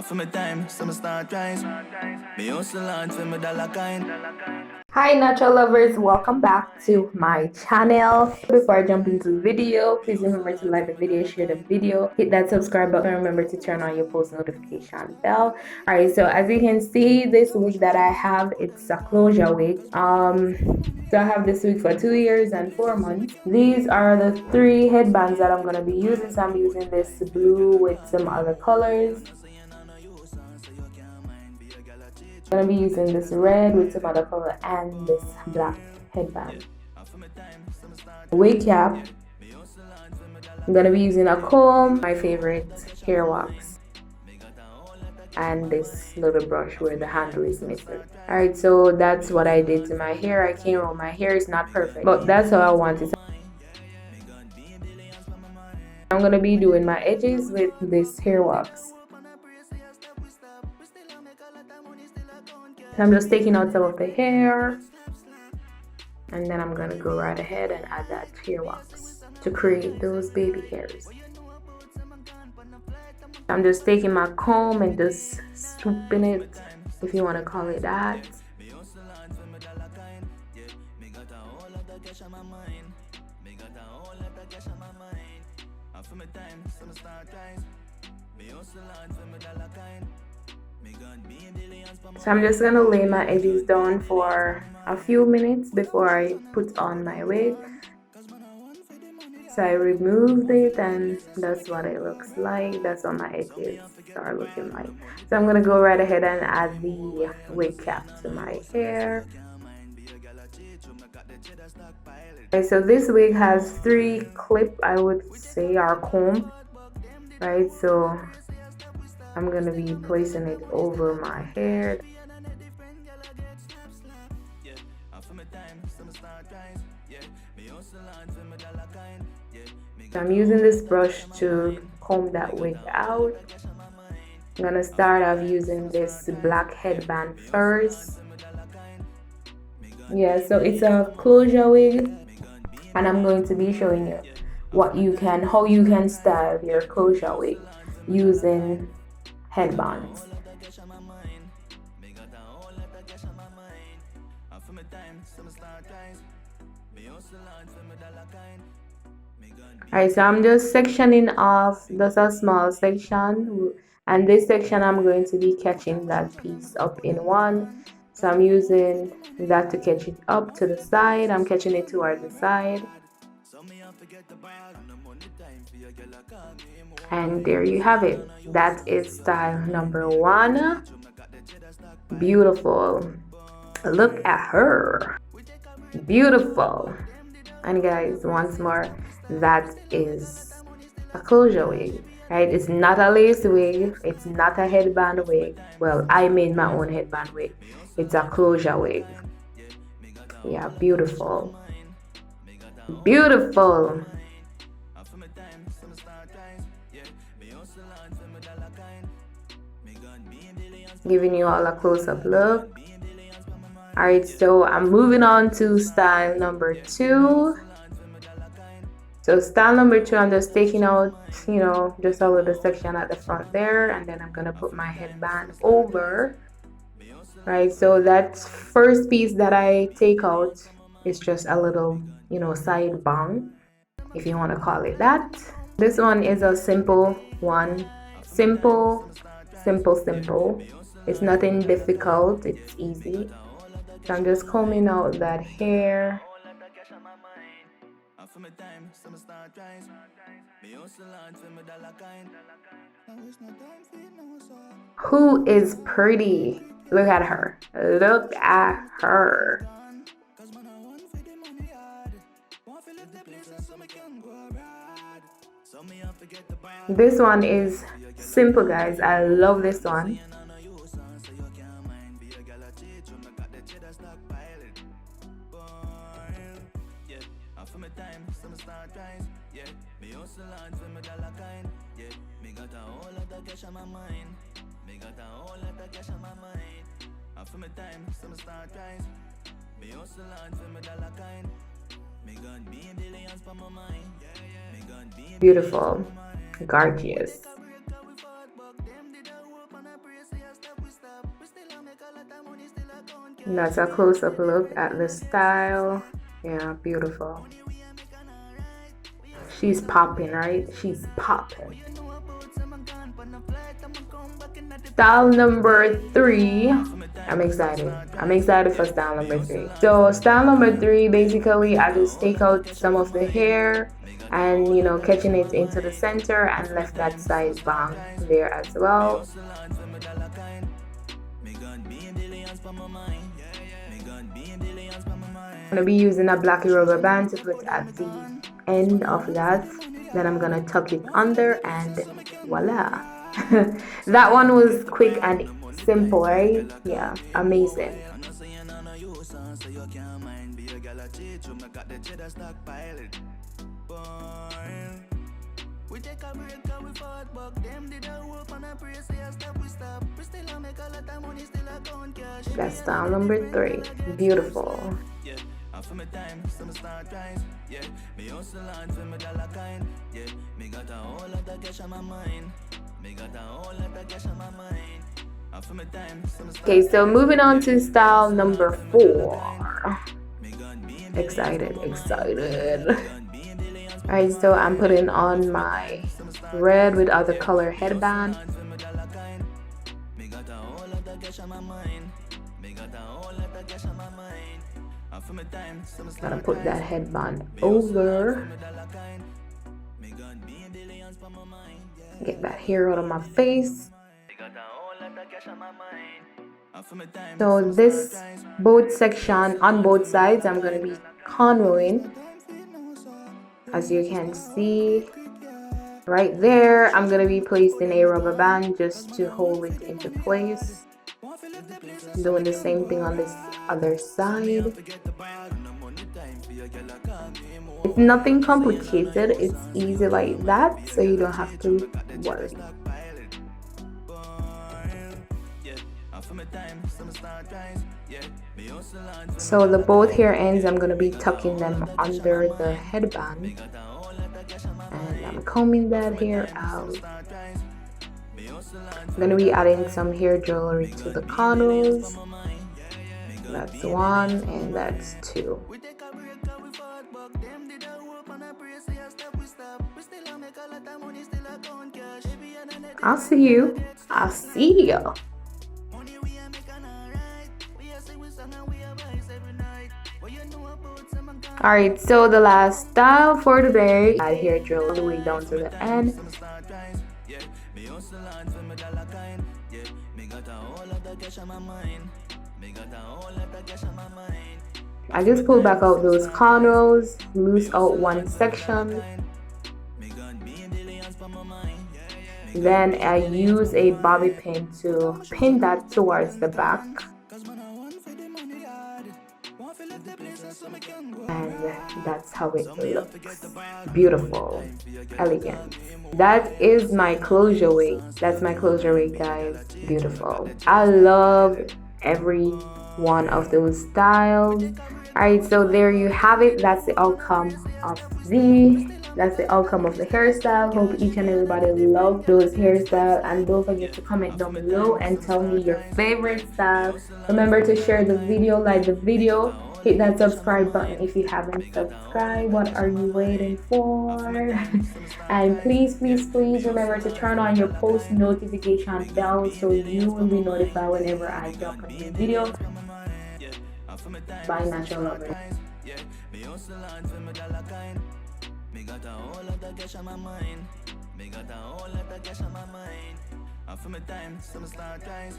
for my time, some start rise. Me hustle hard for my dollar kind. Hi natural lovers, welcome back to my channel. Before I jump into the video, please remember to like the video, share the video, hit that subscribe button, and remember to turn on your post notification bell. Alright, so as you can see, this wig that I have, it's a closure wig. So I have this wig for 2 years and 4 months. These are the 3 headbands that I'm going to be using. So I'm using this blue with some other colors. I'm going to be using this red with some other color and this black headband. Wig cap. I'm going to be using a comb, my favorite hair wax, and this little brush where the handle is missing. Alright, so that's what I did to my hair. I came out, my hair is not perfect, but that's how I want it. I'm going to be doing my edges with this hair wax. I'm just taking out some of the hair, and then I'm gonna go right ahead and add that hair wax to create those baby hairs. I'm just taking my comb and just swooping it, if you want to call it that. So I'm just gonna lay my edges down for a few minutes before I put on my wig. So I removed it and that's what it looks like. That's what my edges are looking like. So I'm gonna go right ahead and add the wig cap to my hair. Okay, so this wig has 3 clips, I would say, or comb, right? So I'm gonna be placing it over my hair. I'm using this brush to comb that wig out. I'm gonna start off using this black headband first. Yeah, so it's a closure wig, and I'm going to be showing you how you can style your closure wig using headbands. Alright, so I'm just sectioning off just a small section, and this section I'm going to be catching that piece up in one. So I'm using that to catch it up to the side. I'm catching it toward the side. And there you have it. That is style number 1. Beautiful. Look at her. Beautiful. And guys, once more, that is a closure wig, right? It's not a lace wig. It's not a headband wig. Well, I made my own headband wig. It's a closure wig. Yeah, beautiful. Beautiful. Giving you all a close-up look. Alright, so I'm moving on to style number 2. So style number 2, I'm just taking out, just a little section at the front there, and then I'm gonna put my headband over. Right, so that first piece that I take out is just a little, side bang, if you want to call it that. This one is a simple one. Simple. It's nothing difficult, it's easy. So I'm just combing out that hair. Who is pretty? Look at her. Look at her. This one is simple, guys. I love this one. Beautiful, gorgeous. And that's a close-up look at the style. Yeah, beautiful. She's popping, right? She's popping. Style number 3. I'm excited. I'm excited for style number 3. So style number 3, basically, I just take out some of the hair and, you know, catching it into the center and left that side bang there as well. I'm gonna be using a black rubber band to put at the end of that. Then I'm gonna tuck it under and voila. That one was quick and simple, right? Yeah, amazing. That's style number 3. Beautiful. For my time, some start rise. Yeah, me hustle hard for my dollar kind. Yeah, me got a whole lot of cash on my mind. Me got a whole lot of cash on my mind. For my time, some start. Okay, so moving on to style number 4. Excited. Alright, so I'm putting on my red with other color headband. Gotta put that headband over. Get that hair out of my face. So this both section on both sides, I'm gonna be cornrowing. As you can see right there, I'm gonna be placing a rubber band just to hold it into place. Doing the same thing on this other side. It's nothing complicated, it's easy like that, so you don't have to worry. So the both hair ends, I'm gonna be tucking them under the headband, and I'm combing that hair out. I'm gonna be adding some hair jewelry to the cornrows. That's 1 and that's 2. I'll see you. I'll see you. Alright, so the last style for today, add hair drill all the way down to the end. I just pull back out those cornrows, loose out one section. Then I use a bobby pin to pin that towards the back. And that's how it looks. Beautiful, elegant. That is my closure weight. That's my closure weight, guys. Beautiful. I love every one of those styles. Alright, so there you have it. That's the outcome of the hairstyle. Hope each and everybody loved those hairstyles, and don't forget to comment down below and tell me your favorite style. Remember to share the video, like the video, hit that subscribe button if you haven't subscribed. What are you waiting for? And please remember to turn on your post notification bell so you will be notified whenever I drop a new video. Bye, natural lovers. Me got a whole lot of cash on my mind. Me got a whole lot of cash on my mind. For my time, some start rise.